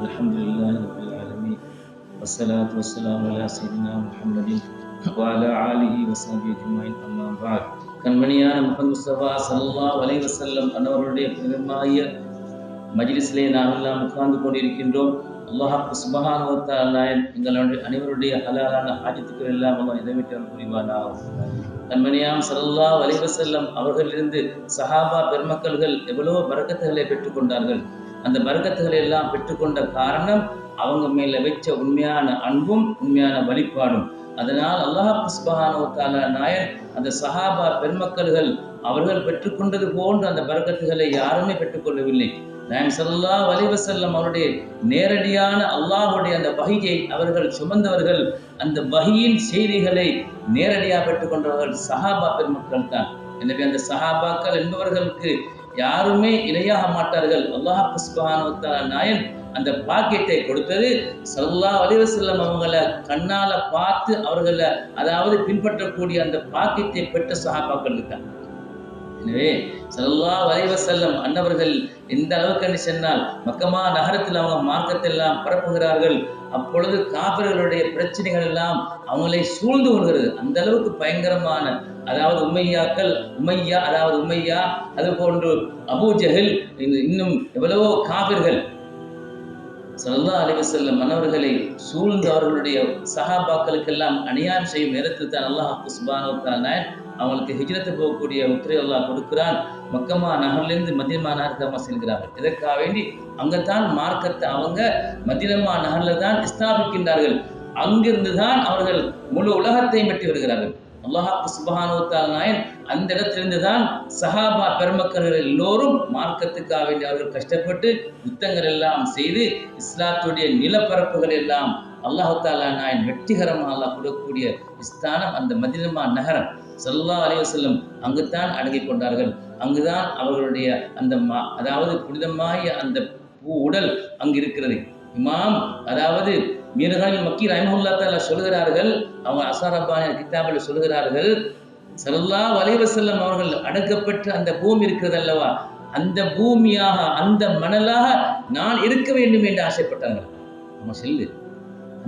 الحمد لله رب العالمين والصلاة والسلام على سيدنا محمد وعلى آله وصحبه أجمعين أما بعد கண்மணியான முஹம்மது முஸ்தபா ஸல்லல்லாஹு அலைஹி வஸல்லம் அன்னவருடைய பெருமாய மஜ்லிஸிலே நாம் எல்லாம் உட்கார்ந்து கொண்டிருக்கின்றோம். அல்லாஹ் சுப்ஹானஹு வ தஆலா எங்களுடைய அனைவருடைய ஹலாலான ஹாஜத்துக்கள் எல்லாம் அல்லாஹ் நிறைவேற்றல் புரிவானாக. கண்மணியாம் ஸல்லல்லாஹு அலைஹி வஸல்லம் அவர்களிலிருந்து சஹாபா பெருமக்கள்கள் எவ்வளவு பரக்கத்துகளை பெற்றுக்கொண்டார்கள். அந்த பரக்கத்துகளை எல்லாம் பெற்றுக்கொண்ட காரணம் அவங்க மேல வச்ச உண்மையான அன்பும் உண்மையான வழிபாடும். அதனால் அல்லாஹ் சுப்ஹானஹு வ தஆலா நாயன் அந்த சஹாபா பெருமக்கள்கள் அவர்கள் பெற்றுக்கொண்டது போன்ற அந்த பரக்கத்துகளை யாருமே பெற்றுக்கொள்ளவில்லை. நாயகம் ஸல்லல்லாஹு அலைஹி வஸல்லம் அவருடைய நேரடியான அல்லாஹ்வுடைய அந்த வஹியை அவர்கள் சுமந்தவர்கள். அந்த வஹியின் செய்திகளை நேரடியாக பெற்றுக்கொண்டவர்கள் சஹாபா பெருமக்கள் தான். எனவே அந்த சஹாபாக்கள் என்பவர்களுக்கு யாருமே இணையாக மாட்டார்கள். அல்லாஹ் சுப்ஹானஹு வ தஆலா நாயன் அந்த பாக்கியத்தை கொடுத்தது ஸல்லல்லாஹு அலைஹி வஸல்லம் அவங்கள கண்ணால பார்த்து அவர்களை அதாவது பின்பற்றக்கூடிய அந்த பாக்கியத்தை பெற்ற சஹாபாக்களுக்கு தான். எனவே ஸல்லல்லாஹு அலைஹி வஸல்லம் அன்னவர்கள் எந்த அளவுக்கு சொன்னால் மக்கமா நகரத்தில் அவங்க மார்க்கத்தை எல்லாம் பரப்புகிறார்கள். அப்பொழுது காபிர்களுடைய பிரச்சனைகள் எல்லாம் அவங்களை சூழ்ந்து கொள்கிறது. அந்த அளவுக்கு பயங்கரமான அதாவது உமையா அது போன்று அபூ ஜஹல் இன்னும் எவ்வளவோ காபிர்கள் ஸல்லல்லாஹு அலைஹி வஸல்லம் மன்னவர்களை சூழ்ந்து அவர்களுடைய சஹாபாக்களுக்கெல்லாம் அநியாயம் செய்யும் நேரத்தில் தான் அல்லாஹ் சுப்ஹானஹு வ தஆலா அவங்களுக்கு ஹிஜ்ரத்து போகக்கூடிய உத்தரவை அல்லாஹ் கொடுக்கிறான். மக்கமா நகரிலிருந்து மதீனா நகருக்கு செல்கிறார்கள். இதற்காக வேண்டி அங்கத்தான் மார்க்கத்தை அவங்க மதீனா நகரில் தான் ஸ்தாபிக்கின்றார்கள். அங்கிருந்து தான் அவர்கள் முழு உலகத்தையும் வெற்றி வருகிறார்கள். அல்லாஹ் சுப்ஹானஹு வ தஆலா அந்த இடத்திலிருந்து தான் சஹாபா பெருமக்கள் எல்லோரும் மார்க்கத்துக்காக வேண்டி அவர்கள் கஷ்டப்பட்டு யுத்தங்கள் எல்லாம் செய்து இஸ்லாத்துடைய நிலப்பரப்புகள் எல்லாம் அல்லாஹ் தஆலா வெற்றிகரமாக அல்லாஹ் கொடுக்கக்கூடிய ஸ்தானம் அந்த மதீனா நகரம். ஸல்லல்லாஹு அலைஹி வஸல்லம் அங்குதான் அடங்கிக் கொண்டார்கள். அங்குதான் அவர்களுடைய அந்த அதாவது புனிதமாகிய அந்த பூ உடல் அங்கு இருக்கிறது. இமாம் அதாவது மீர்ஹானில் மக்கி ரஹ்மத்துல்லாஹி தஆலா சொல்கிறார்கள், அவங்க அஸரபானி கிதாபில் சொல்கிறார்கள், ஸல்லல்லாஹு அலைஹி வஸல்லம் அவர்கள் அடக்கப்பட்ட அந்த பூமி இருக்கிறது அல்லவா, அந்த பூமியாக அந்த மணலாக நான் இருக்க வேண்டும் என்று ஆசைப்பட்டார்கள். நம்ம சொல்லு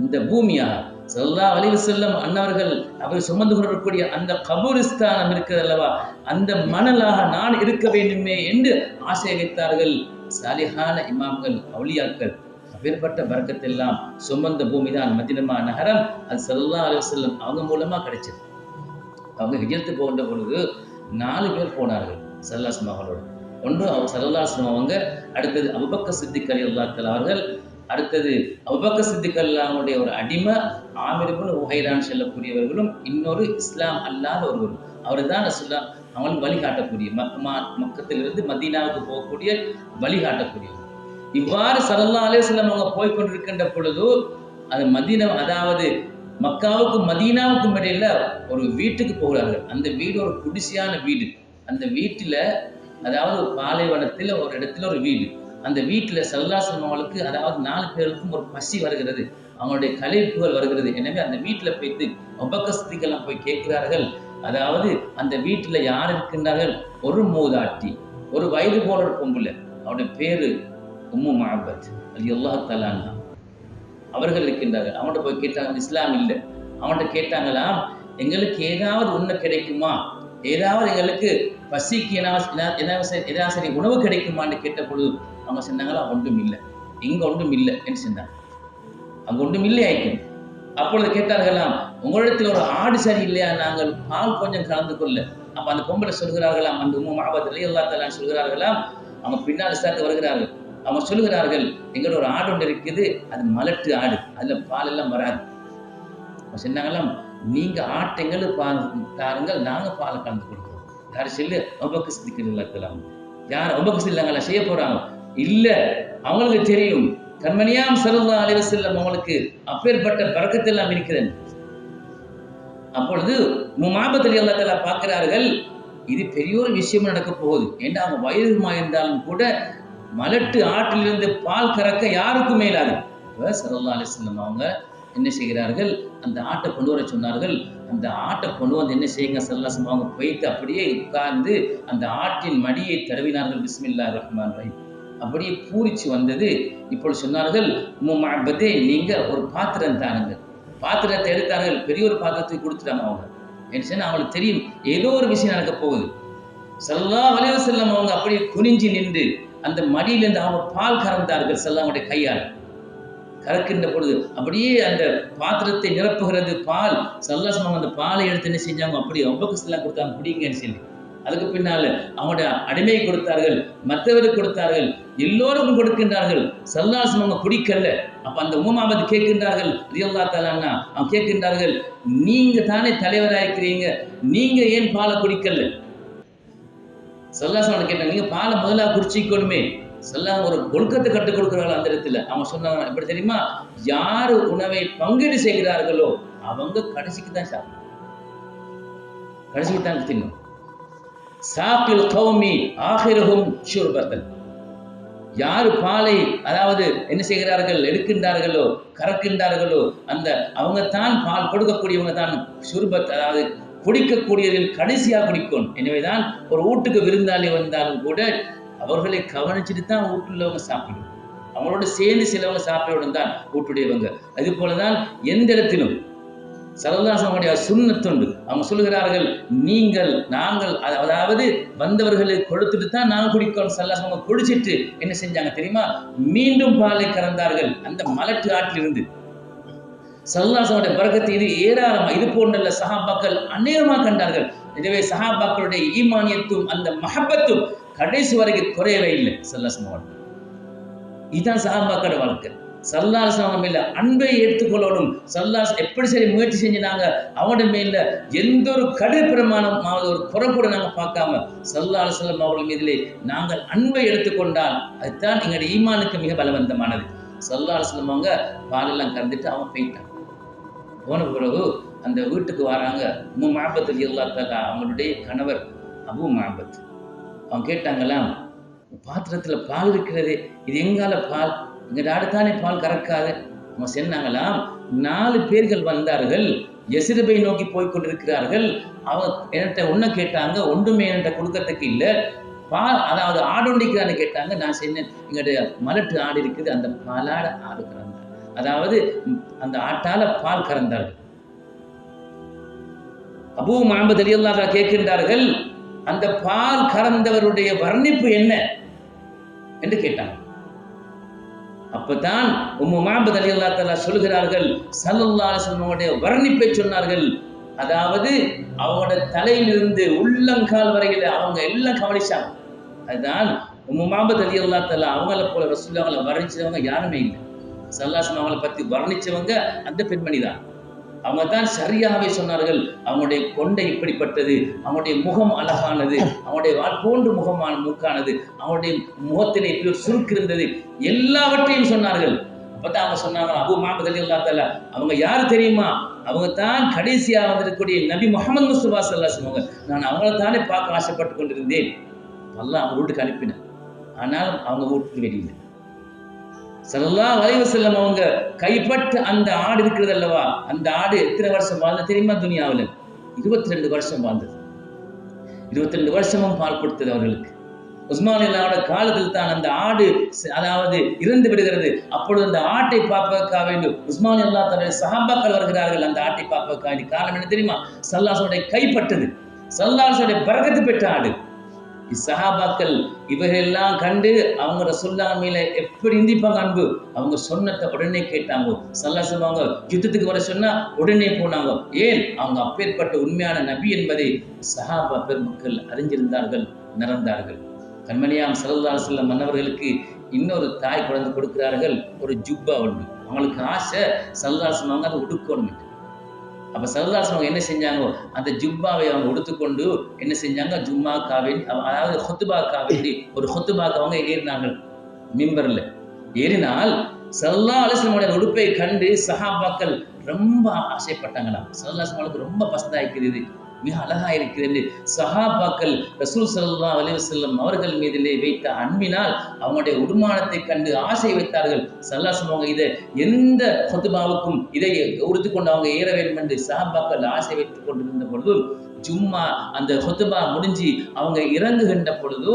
அந்த பூமியாக ஸல்லல்லாஹு அலைஹி வஸல்லம் அன்னவர்கள் அவர் சுமந்து கொண்டிருக்கக்கூடிய அந்த கபூரிஸ்தானம் இருக்கிறது அல்லவா, அந்த மணலாக நான் இருக்க வேண்டுமே என்று ஆசை வைத்தார்கள். சாலிஹான இமாம்கள் அவுலியாக்கள் அப்பேற்பட்ட பரக்கத்தெல்லாம் சுமந்த பூமி தான் மதீனா நகரம். அது ஸல்லல்லாஹு அலைஹி வஸல்லம் அவங்க மூலமா கிடைச்சது. அவங்க ஹிஜ்ரத்து போன்ற பொழுது 4 பேர் போனார்கள் ஸல்லல்லாஹு அலைஹி வஸல்லம். ஒன்று ஸல்லல்லாஹு அலைஹி வஸல்லம் அவங்க, அடுத்தது அபூபக்கர் சித்திக் ரலியல்லாஹு தஆலா அவர்கள், அடுத்தது அபூபக்கர் சித்திக் அவங்களுடைய ஒரு அடிமை ஆமிர் இப்னு உஹைரான் சொல்லக்கூடியவர்களும், இன்னொரு இஸ்லாம் அல்லாத ஒருவரும். அவர் தான் ரசூலுல்லாஹ் அவங்களுக்கு வழிகாட்டக்கூடிய மக்கத்திலிருந்து மதீனாவுக்கு போகக்கூடிய வழிகாட்டக்கூடியவர். இவ்வாறு ஸல்லல்லாஹு அலைஹி வஸல்லம் அவங்க போய்கொண்டிருக்கின்ற பொழுது அது மதீனா அதாவது மக்காவுக்கும் மதீனாவுக்கும் இடையில ஒரு வீட்டுக்கு போகிறார்கள். அந்த வீடு ஒரு குடிசையான வீடு. அந்த வீட்டில் அதாவது பாலைவனத்தில் ஒரு இடத்துல ஒரு வீடு. அந்த வீட்டில் ஸல்லல்லாஹு அலைஹி வஸல்லம் அவங்களுக்கு அதாவது 4 பேருக்கும் ஒரு பசி வருகிறது, அவங்களுடைய களைப்புகள் வருகிறது. எனவே அந்த வீட்டில் போய்த்து அபூபக்கர் சித்திக் எல்லாம் போய் கேட்கிறார்கள். அதாவது அந்த வீட்டில் யார் இருக்கின்றார்கள்? ஒரு மூதாட்டி, ஒரு வயது போல ஒரு பொம்புல, அவருடைய பேரு உம்மு மஅபத் ரலியல்லாஹு தஆலா அன்ஹா அவர்கள் இருக்கின்றார்கள். அவன்கிட்ட போய் கேட்டாங்க, இஸ்லாம் இல்லை. அவன்கிட்ட கேட்டாங்களாம், எங்களுக்கு ஏதாவது உண்ண கிடைக்குமா, ஏதாவது எங்களுக்கு பசிக்கு ஏதாவது உணவு கிடைக்குமான்னு கேட்ட பொழுது அவங்க சொன்னாங்களா, ஒன்றும் இல்லை, இங்க ஒன்றும் இல்லை என்று சொன்னாங்க. அங்க ஒன்றும் இல்லை ஆயிக்கும். அப்பொழுது கேட்டார்களாம், உங்களிடத்தில் ஒரு ஆடு சரி இல்லையா, நாங்கள் பால் கொஞ்சம் கலந்து கொள்ள. அப்ப அந்த பொம்பளை சொல்கிறார்களாம், அந்த உம்மு மஅபத் ரலியல்லாஹு தஆலா சொல்கிறார்களாம், அவங்க பின்னால் சாத்து வருகிறார்கள். அவங்க சொல்லுகிறார்கள், எங்களோட ஒரு ஆடு ஒன்று இருக்குது, அது மலட்டு ஆடு, அதுல பால் எல்லாம் வராது. அவங்க சொன்னாங்களாம், நீங்க ஆட்டை எங்களுக்கு பால் தாருங்கள், நாங்க பாலை கலந்து கொடுக்கிறோம். யாரு சொல்லு? அபூபக்கர் சித்திக் ரலியல்லாஹு தஆலா. யார் அபூபக்கர் சித்திக் செய்ய போறாங்க? இல்ல, அவங்களுக்கு தெரியும் கண்மணியாம் ஸல்லல்லாஹு அலைஹி வஸல்லம் அவங்களுக்கு அப்பேற்பட்ட பரக்கத் எல்லாம் இருக்கிறது. அப்பொழுது முஆபத் ரலியல்லாஹு தஆலா பார்க்கிறார்கள், இது பெரிய ஒரு விஷயம் நடக்க போகுது. ஏன்னா அவங்க வயதுமா இருந்தாலும் கூட மலட்டு ஆட்டிலிருந்து பால் கறக்க யாருக்கும் மேலாது. ஸல்லல்லாஹு அலைஹி வஸல்லம் அவங்க என்ன செய்கிறார்கள், அந்த ஆட்டை கொண்டு வர சொன்னார்கள். அந்த ஆட்டை கொண்டு வந்து என்ன செய்யுங்க, ஸல்லல்லாஹு அலைஹி வஸல்லம் அவங்க போயிட்டு அப்படியே உட்கார்ந்து அந்த ஆட்டின் மடியை தடவினார்கள். பிஸ்மில்லாஹிர் ரஹ்மானிர் ரஹீம். அப்படியே பூரிச்சு வந்தது. இப்பொழுது சொன்னார்கள், முஅப்பதே நீங்க ஒரு பாத்திரம் தானுங்க. பாத்திரத்தை எடுத்தார்கள், பெரிய ஒரு பாத்திரத்தை கொடுத்துட்டாங்க அவங்க. என்ன சொன்னா அவங்களுக்கு தெரியும் ஏதோ ஒரு விஷயம் நடக்க போகுது. ஸல்லல்லாஹு அலைஹி வஸல்லம் அவங்க அப்படியே குனிஞ்சு நின்று அந்த மடியிலிருந்து அவங்க பால் கறந்தார்கள் ஸல்லல்லாஹுடைய கையால். கறக்கின்ற பொழுது அப்படியே அந்த பாத்திரத்தை நிரப்புகிறது பால். ஸல்லல்லாஹு அலைஹி அந்த பாலை எடுத்து என்ன செஞ்சாங்க, அப்படியே அபூபக்கர் ஸல்லல்லாஹு கொடுத்தாங்க, குடிங்கன்னு சொல்லி. அதுக்கு பின்னால அவங்களுடைய அடிமை கொடுத்தார்கள், மற்றவருக்கு கொடுத்தார்கள், எல்லோருக்கும் கொடுக்கின்றார்கள். ஸல்லல்லாஹு அலைஹி அவங்க குடிக்கல. அப்ப அந்த உம்மமாபத் கேட்கின்றார்கள், ரலியல்லாஹு தஆலா அன்ஹா அவங்க கேட்கின்றார்கள், நீங்க தானே தலைவராக இருக்கிறீங்க, நீங்க ஏன் பாலை குடிக்கல? ஸல்லல்லாஹு அலைஹி கேட்டாங்க, நீங்க பாலை முதல்ல குடிச்சிக்கணுமே. ஸல்லல்லாஹு ஒரு ஒழுக்கத்தை கற்றுக் கொடுக்கிறார்கள் அந்த இடத்துல. அவங்க சொன்னாங்க, எப்படி தெரியுமா, யாரு உணவை பங்கீடு செய்கிறார்களோ அவங்க கடைசிக்கு தான் சாப்பிடணும், கடைசிக்கு தான் தின்னும். சாக்கில் கௌமி ஆகிரஹும் ஷுர்பத்தன். யாரு பாலை அதாவது என்ன செய்கிறார்கள், எடுக்கின்றார்களோ கறக்கின்றார்களோ அந்த அவங்க தான் பால் கொடுக்கக்கூடியவங்க தான் ஷுர்பத், அதாவது குடிக்கக்கூடியவர்கள் கடைசியாக குடிக்கணும். எனவேதான் ஒரு வீட்டுக்கு விருந்தாளி வந்தாலும் கூட அவர்களை கவனிச்சுட்டு தான் வீட்டுள்ளவங்க சாப்பிடும். அவங்களோட சேர்ந்து சிலவங்க சாப்பிடணும் தான் வீட்டுடையவங்க. அது போலதான் எந்த இடத்திலும் ஸல்லல்லாஹு அலைஹி வஸல்லம் சுன்னத்துண்டு. அவங்க சொல்லுகிறார்கள், நீங்கள் நாங்கள் அதாவது வந்தவர்களை கொடுத்துட்டு தான் நாங்கள் குடிக்கணும். ஸல்லல்லாஹு அலைஹி வஸல்லம் குடிச்சிட்டு என்ன செஞ்சாங்க தெரியுமா, மீண்டும் பாலை கறந்தார்கள் அந்த மலட்டு ஆற்றிலிருந்து. ஸல்லல்லாஹு அலைஹி வஸல்லம் பரக்கத்து இது ஏராளமா, இது போன்ற சஹாபாக்கள் அநேகமாக கண்டார்கள். எனவே சஹாபாக்களுடைய ஈமானியத்தும் அந்த மஹப்பத்தும் கடைசி வரைக்கும் குறையவே இல்லை. ஸல்லல்லாஹு அலைஹி வஸல்லம் இதுதான் சஹாபாக்களோட வாழ்க்கை. ஸல்லல்லாஹு அலைஹி வஸல்லம் மேல அன்பை எடுத்துக்கொள்ளணும். ஸல்லல்லாஹு எப்படி சரி முயற்சி செஞ்சினாங்க, அவங்களோட மேல எந்த ஒரு கடும் பிரமாணமாவது ஒரு குறை கூட நாங்கள் பார்க்காம ஸல்லல்லாஹு அலைஹி வஸல்லம் அவர்கள் மீதிலே நாங்கள் அன்பை எடுத்துக்கொண்டால் அதுதான் எங்களுடைய ஈமானுக்கு மிக பலவந்தமானது. ஸல்லல்லாஹு அலைஹி வஸல்லம் அவங்க பாலெல்லாம் கறந்துட்டு அவங்க போயிட்டாங்க. போன பிறகு அந்த வீட்டுக்கு வராங்க உம்மு மஅபத் ரலியல்லாஹு தஆலா அவங்களுடைய கணவர் அபூ மஅபத். அவங்க கேட்டாங்களாம், பாத்திரத்துல பால் இருக்கிறது, இது எங்கால பால், எங்க நாடு தானே பால் கறக்காது. அவங்க சொன்னாங்களாம், 4 பேர்கள் வந்தார்கள், யஸ்ரிபை நோக்கி போய் கொண்டிருக்கிறார்கள். அவங்க என்கிட்ட ஒன்ன கேட்டாங்க, ஒன்றுமே என்கிட்ட கொடுக்கறதுக்கு இல்லை. பால் அதாவது ஆடு ஒண்டிக்கிறான்னு கேட்டாங்க. நான் சொன்னேன், எங்களுடைய மலட்டு ஆடு இருக்குது, அந்த பாலாட ஆடு கறந்தார், அதாவது அந்த ஆட்டால பால் கறந்தார்கள். அபூ மஅபத் ரலியல்லாஹு அன்ஹு கேட்கின்றார்கள், அந்த பால் கறந்தவருடைய வர்ணிப்பு என்ன என்று கேட்டாங்க. அப்பதான் உம்மு மஅபத் ரலியல்லாஹு தஆலா சொல்கிறார்கள், ஸல்லல்லாஹு அலைஹி வஸல்லம் வர்ணிப்பை சொன்னார்கள். அதாவது அவங்களோட தலையிலிருந்து உள்ளங்கால் வரையில் அவங்க எல்லாம் கவனிச்சாங்க. அதுதான் உம்மு மஅபத் ரலியல்லாஹு தஆலா அவங்கள போல ரசூலுல்லாஹ்வை வர்ணிச்சவங்க யாருமே இல்லை. ஸல்லல்லாஹு அலைஹி வஸல்லம் அவங்களை பத்தி வர்ணிச்சவங்க அந்த பெண்மணி தான். அவங்க தான் சரியாகவே சொன்னார்கள், அவங்களுடைய கொண்டை இப்படிப்பட்டது, அவங்களுடைய முகம் அழகானது, அவங்களுடைய போன்று முகமான மூக்கானது, அவங்களுடைய முகத்திலே இப்படி ஒரு சுருக்கு இருந்தது, எல்லாவற்றையும் சொன்னார்கள். அப்பதான் அவங்க சொன்னாங்க, அபூ மஅபத் ரலியல்லாஹு தஆலா அவங்க யாரு தெரியுமா, அவங்க தான் கடைசியா வந்திருக்கக்கூடிய நபி முஹம்மது முஸ்தபா ஸல்லல்லாஹு அலைஹி வஸல்லம். நான் அவங்கள தானே பார்க்க ஆசைப்பட்டு கொண்டிருந்தேன். அல்லாஹ் அவங்க வீட்டுக்கு அனுப்பினார். ஆனாலும் அவங்க வீட்டுக்கு வெளியில ஸல்லல்லாஹு அலைஹி வஸல்லம் அவங்க கைப்பட்ட அந்த ஆடு இருக்கிறது அல்லவா, அந்த ஆடு எத்தனை வருஷம் வாழ்ந்தது தெரியுமா துனியாவில்? 22 வருஷம் வாழ்ந்தது. 22 வருஷமும் பால் கொடுத்தது அவர்களுக்கு. உஸ்மான் அல்லாஹ்வோட காலத்தில் தான் அந்த ஆடு அதாவது இறந்து விடுகிறது. அப்பொழுது அந்த ஆட்டை பார்ப்பதற்காக வேண்டும் உஸ்மான் அல்லாஹ் தன்னுடைய சஹாபாக்கள் வருகிறார்கள் அந்த ஆட்டை பார்ப்பதற்காக. காரணம் என்ன தெரியுமா, ஸல்லல்லாஹு அலைஹி வஸல்லம் கைப்பட்டது, ஸல்லல்லாஹு அலைஹி வஸல்லம் பரக்கத்து பெற்ற ஆடு. சஹாபாக்கள் இவரெல்லாம் கண்டு அவங்க ரசூலுல்லாஹ் மேல எப்படி இந்திப்பாங்க அன்பு. அவங்க சொன்னதை உடனே கேட்டாங்க. ஸல்லல்லாஹு அலைஹி வஸல்லம் யுத்தத்துக்கு வர சொன்னா உடனே போனாங்க. ஏன், அவங்க அப்பேற்பட்ட உண்மையான நபி என்பதை சஹாபா பெருமக்கள் அறிஞ்சிருந்தார்கள், நடந்தார்கள். கண்மணியாம் ஸல்லல்லாஹு அலைஹி வஸல்லம் மன்னவர்களுக்கு இன்னொரு தாய் குழந்தை கொடுக்கிறார்கள், ஒரு ஜுப்பா ஒன்று. அவங்களுக்கு ஆசை ஸல்லல்லாஹு அலைஹி வஸல்லம் அதை உடுக்கணும். அப்ப ஸல்லல்லாஹு அலைஹி வஸல்லம் என்ன செஞ்சாங்க, அந்த ஜுப்பாவை அவங்க உடுத்துக்கொண்டு என்ன செஞ்சாங்க, ஜும்மாக்காக அதாவது ஹுத்பாக்காக வேண்டி ஒரு ஹுத்பாக்கு அவங்க ஏறினாங்க. மிம்பர்ல ஏறினால் ஸல்லல்லாஹு அலைஹி வஸல்லம் உடுப்பை கண்டு சஹாபாக்கள் ரொம்ப ஆசைப்பட்டாங்களாம். ஸல்லல்லாஹு அலைஹி வஸல்லம் ரொம்ப பசந்தாய்க்கிறது, மிக அழகா இருக்கிறது. சஹாபாக்கள் ரசூல் ஸல்லல்லாஹு அலைஹி வஸல்லம் அவர்கள் மீதிலே வைத்த அன்பினால் அவங்களுடைய உடுமானத்தை கண்டு ஆசை வைத்தார்கள். ஸல்லல்லாஹு அலைஹி வஸல்லம் இதை எந்த ஹுத்பாவுக்கும் இதை உடுத்துக்கொண்டு அவங்க ஏற வேண்டும் என்று சஹாபாக்கள் ஆசை வைத்துக் கொண்டிருந்த பொழுது, ஜும்மா அந்த ஹுத்பா முடிஞ்சு அவங்க இறங்குகின்ற பொழுது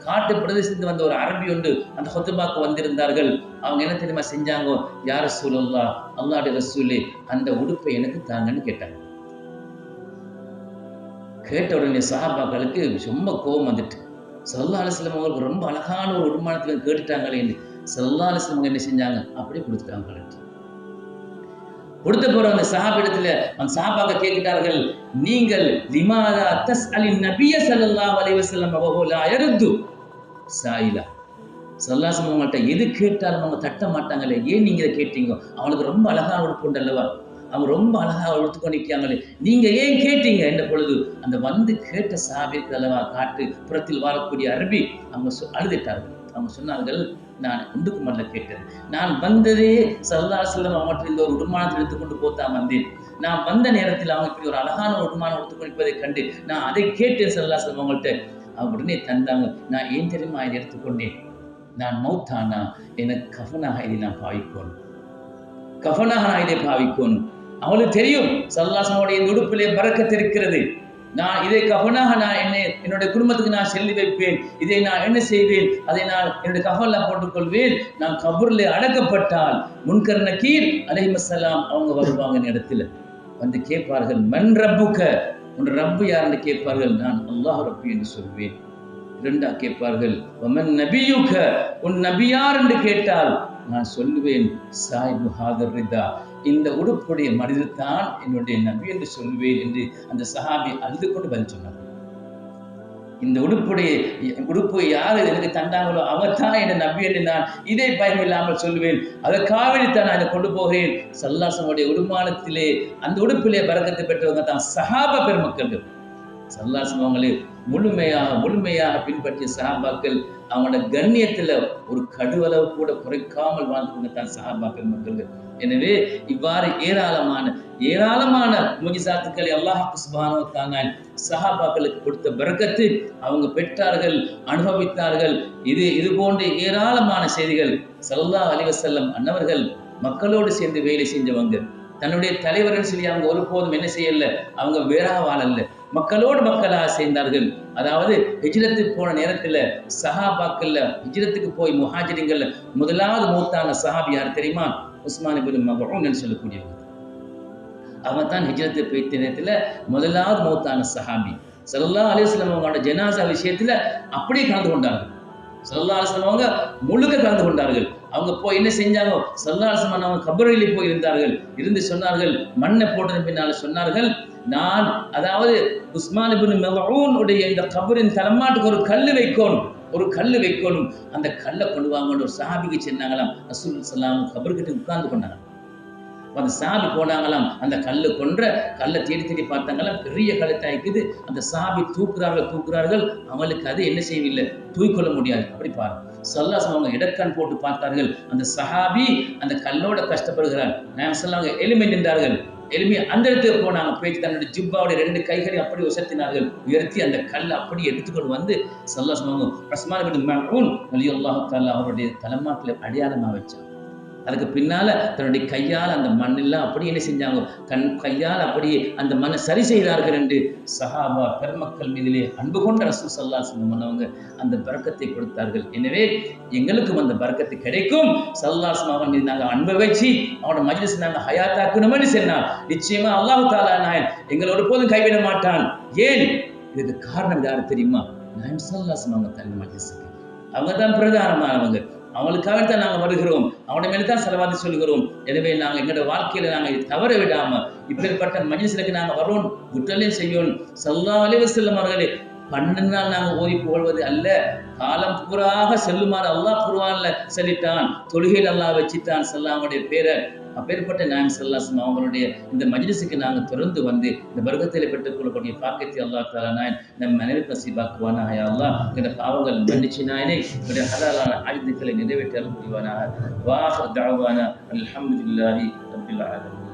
காட்டு பிரதேசத்துக்கு வந்த ஒரு அரபி ஒன்று அந்த ஹுத்பாக்கு வந்திருந்தார்கள். அவங்க என்ன தெரியுமா செஞ்சாங்க? யா ரசூலல்லாஹ், அல்லாஹ்வுடைய ரசூலே, அந்த உடுப்பை எனக்கு தாங்கன்னு கேட்டாங்க. கேட்ட உடனே சஹாபாக்களுக்கு ரொம்ப கோபம் வந்துட்டு, ஸல்லல்லாஹு அலைஹி வஸல்லம் அவங்களுக்கு ரொம்ப அழகான ஒரு உடுமானத்துல கேட்டுட்டாங்களே. ஸல்லல்லாஹு அலைஹி வஸல்லம் என்ன செஞ்சாங்க? அப்படியே கொடுத்துட்டாங்க. கொடுத்த போற அந்த சஹாபிடத்துல அந்த சஹாபாக்கள் கேட்கிறார்கள், நீங்கள் லிமாதா தஸ்அலின் நபிய ஸல்லல்லாஹு அலைஹி வஸல்லம் வஹு லா யர்து சாயிலா. ஸல்லல்லாஹு அலைஹி வஸல்லம் அவங்கள்ட்ட எது கேட்டாலும் அவங்க தட்ட மாட்டாங்களே, ஏன் நீங்க இதை கேட்டீங்க? அவங்களுக்கு ரொம்ப அழகான உடுப்பு அல்லவா, அவங்க ரொம்ப அழகா உடுத்துக்கொண்டு நிற்காங்களே, நீங்க ஏன் கேட்டீங்க என்ற பொழுது அந்த வந்து கேட்ட சஹாபிக்கு அல்லவா காட்டு புறத்தில் வாழக்கூடிய அரபி அவங்க அழுதுட்டார்கள். அவங்க சொன்னார்கள், நான் ஒன்றுக்கு மல்ல கேட்டது, நான் வந்ததே ஸல்லல்லாஹு அலைஹி வஸல்லம் அவங்கள்ட்ட இந்த ஒரு உடுமானத்தை எடுத்துக்கொண்டு போத்தான் வந்தேன். நான் வந்த நேரத்தில் அவங்க இப்படி ஒரு அழகான உடுமானம் எடுத்துக்கொண்டிருப்பதை கண்டு நான் அதை கேட்டேன் ஸல்லல்லாஹு அலைஹி வஸல்லம் அவங்கள்ட்ட. அவங்க உடனே தந்தாங்க. நான் ஏன் தெரியுமா இதை எடுத்துக்கொண்டேன்? நான் மௌத்தானா எனக்கு கஃனாக இதை நான் பாவிக்கணும், கஃனாக நான் இதை பாவிக்கணும். அவளுக்கு தெரியும் ஸல்லல்லாஹு அலைஹி வஸல்லம் இந்த உடுப்பிலே பரக்கத் இருக்கிறது. நான் இதை கஃனாக நான் என்னுடைய குடும்பத்துக்கு நான் செல்லி வைப்பேன். இதை நான் என்ன செய்வேன்? அதை நான் என்னுடைய கஃன்ல போட்டுக்கொள்வேன். நான் கபூர்ல அடக்கப்பட்டால் முன்கர் நக்கீர் அலைஹிஸ்ஸலாம் அவங்க வருவாங்க இடத்துல வந்து கேட்பார்கள், மன் ரப்புக, உன் ரப்பு யாருன்னு கேட்பார்கள். நான் அல்லாஹ் ரப்பி என்று சொல்வேன். இரண்டா கேட்பார்கள், வமன் நபியுக, உன் நபி யார் என்று கேட்டால் நான் சொல்லுவேன், சாயிபு ஹாதர் ரிதா, இந்த உடுப்புடைய மனிதர் தான் என்னுடைய நபி என்று சொல்லுவேன் என்று அந்த சஹாபி அழுது கொண்டு பதில் சொன்னார். இந்த உடுப்பு யாரு எனக்கு தந்தாங்களோ அவர் தான் என் நபி என்று நான் இதை பயம் இல்லாமல் சொல்லுவேன். அதற்காகத்தான் நான் இதை கொண்டு போகிறேன். ஸல்லல்லாஹு அலைஹி வஸல்லம் உடுமானத்திலே அந்த உடுப்பிலே பரக்கத்தை பெற்றவங்க தான் சஹாபா பெருமக்கள். ஸல்லல்லாஹு அலைஹி வஸல்லம் அவங்களை முழுமையாக பின்பற்றிய சஹாபாக்கள் அவங்களோட கண்ணியத்துல ஒரு கடுவளவு கூட குறைக்காமல் வாழ்ந்தவங்க தான் சஹாபா பெருமக்கள். எனவே இவ்வாறு ஏராளமான முஜிசாத்துக்களை அல்லாஹ் சுப்ஹானஹு வ தஆலா சஹாபாக்களுக்கு கொடுத்த பரக்கத்து அவங்க பெற்றார்கள், அனுபவித்தார்கள். இது போன்ற ஏராளமான செய்திகள். ஸல்லல்லாஹு அலைஹி வஸல்லம் அன்னவர்கள் மக்களோடு சேர்ந்து வேலை செஞ்சவங்க. தன்னுடைய தலைவர்கள் சொல்லி அவங்க ஒருபோதும் என்ன செய்யல, அவங்க வேறாக வாழல்ல, மக்களோடு மக்களாக சேர்ந்தார்கள். அதாவது ஹிஜ்ரத்துக்கு போன நேரத்துல சஹாபாக்கள்ல ஹிஜ்ரத்துக்கு போய் முஹாஜிரின்கள்ல முதலாவது மூத்தான சஹாபி யார் தெரியுமா? உஸ்மான் இப்னு மஃஊன் என்று சொல்லக்கூடியவர். அவங்க தான் ஹிஜ்ரத்துக்கு போய் நேரத்துல முதலாவது மூத்தான சஹாபி. ஸல்லல்லாஹு அலைஹி வஸல்லம் அவங்களோட ஜனாஸா விஷயத்துல அப்படியே கலந்து கொண்டார்கள். ஸல்லல்லாஹு அலைஹி வஸல்லம் அவங்க முழுக்க கலந்து கொண்டார்கள். அவங்க போய் என்ன செஞ்சாங்க? ஸல்லல்லாஹு அலைஹி வஸல்லம் அவங்க கபரிலே போய் இருந்து சொன்னார்கள், மண்ணை போட்டதன் பின்னால சொன்னார்கள், நான் அதாவது உஸ்மான் இப்னு மஃஊன் உடைய இந்த கபரின் தலைமாட்டுக்கு ஒரு கல்லு வைக்கணும், அந்த கல்லை கொண்டு வாங்கன்னு ஒரு சஹாபிக்கு சொன்னாங்களாம். ரசூல் ஸல்லல்லாஹு அலைஹி வஸல்லம் கபர்கிட்ட உட்கார்ந்து கொண்டாங்க. அந்த சாபி போனாங்களாம். அந்த கல்லை தேடி பார்த்தாங்களாம். பெரிய கழுத்தா இருக்குது. அந்த சாபி தூக்குறார்கள். அவங்களுக்கு அது என்ன செய்யவில்லை, தூக்கிக்கொள்ள முடியாது. அப்படி பாருங்க. ஸல்லல்லாஹு அலைஹி வஸல்லம் அவங்க இடக்கண் போட்டு பார்த்தார்கள். அந்த சஹாபி அந்த கல்லோட கஷ்டப்படுகிறார். நான் சொல்லாங்க எளிமை நின்றார்கள். எளிமை அந்த இடத்துக்கு போனாங்க. போயிட்டு தன்னுடைய ஜிப்பாவுடைய 2 கைகளை அப்படி உயர்த்தினார்கள். உயர்த்தி அந்த கல்லை அப்படி எடுத்துக்கொண்டு வந்து ஸல்லல்லாஹு அலைஹி வஸல்லம் உஸ்மான் இப்னு மஃஊன் ரலியல்லாஹு தஆலா அவருடைய தலைமாட்டில் அடையாளமா வச்சாங்க. அதுக்கு பின்னால தன்னுடைய கையால் அந்த மண்ணெல்லாம் அப்படி என்ன செஞ்சாங்க, கையால் அப்படியே அந்த மண்ணை சரி செய்தார்கள் என்று சஹாபா பெருமக்கள் மீதிலே அன்பு கொண்ட ரசூல் ஸல்லல்லாஹு அலைஹி வஸல்லம் அவங்க அந்த பரக்கத்தை கொடுத்தார்கள். எனவே எங்களுக்கும் அந்த பரக்கத்து கிடைக்கும். ஸல்லல்லாஹு அலைஹி வஸல்லம் மீது நாங்கள் அன்பை வச்சு அவனோட மஜ்லிஸ் நாங்கள் ஹயாத்தாக்கணும்னு சொன்னார். நிச்சயமா அல்லாஹ் தஆலா நாயன் எங்களை ஒருபோதும் கைவிட மாட்டான். ஏன்? இதுக்கு காரணம் யாரு தெரியுமா? நாயன் ஸல்லல்லாஹு அலைஹி வஸல்லம் அவங்க தனி மஜ்லிஸுக்கு அவங்க தான் பிரதானமானவங்க. அவங்களுக்காகத்தான் நாங்கள் வருகிறோம், அவனை மேலே தான் செலவாதி சொல்கிறோம். எனவே நாங்கள் எங்களோட வாழ்க்கையில நாங்கள் தவற விடாம இப்பேற்பட்ட மஜ்லிஸ்களுக்கு நாங்கள் வரோம், குற்றலையும் செய்யணும். ஸல்லல்லாஹு அலைஹி வஸல்லம் அவர்களே 12 நாள் நாங்கள் ஓதி புகழ்வது அல்ல, காலம் பூராக செல்லுமாறு அல்லாஹ் குர்ஆன்ல சொல்லிட்டான். தொழுகையில் அல்லாஹ் வச்சிட்டான் ஸல்லல்லாஹுடைய பேரை. அப்பேற்பட்ட நாயகம் ஸல்லல்லாஹு அலைஹி வஸல்லம் அவங்களுடைய இந்த மஜ்லிஸுக்கு நாங்கள் தொடர்ந்து வந்து இந்த பரக்கத்திலே பெற்றுக் கொள்ளக்கூடிய பாக்கியத்தை அல்லாஹ் தஆலா நாயன் நம் மனைவி நசீபாக்குவானாக. யா அல்லாஹ் எங்களுடைய பாவங்கள் மன்னிச்சு நாயனே எங்களுடைய ஹலாலான ஆயுதங்களை நிறைவேற்றி அருள் புரிவானாக. வாஹிர் தஅவானா அல்ஹம்துலில்லாஹி ரப்பில் ஆலமீன்.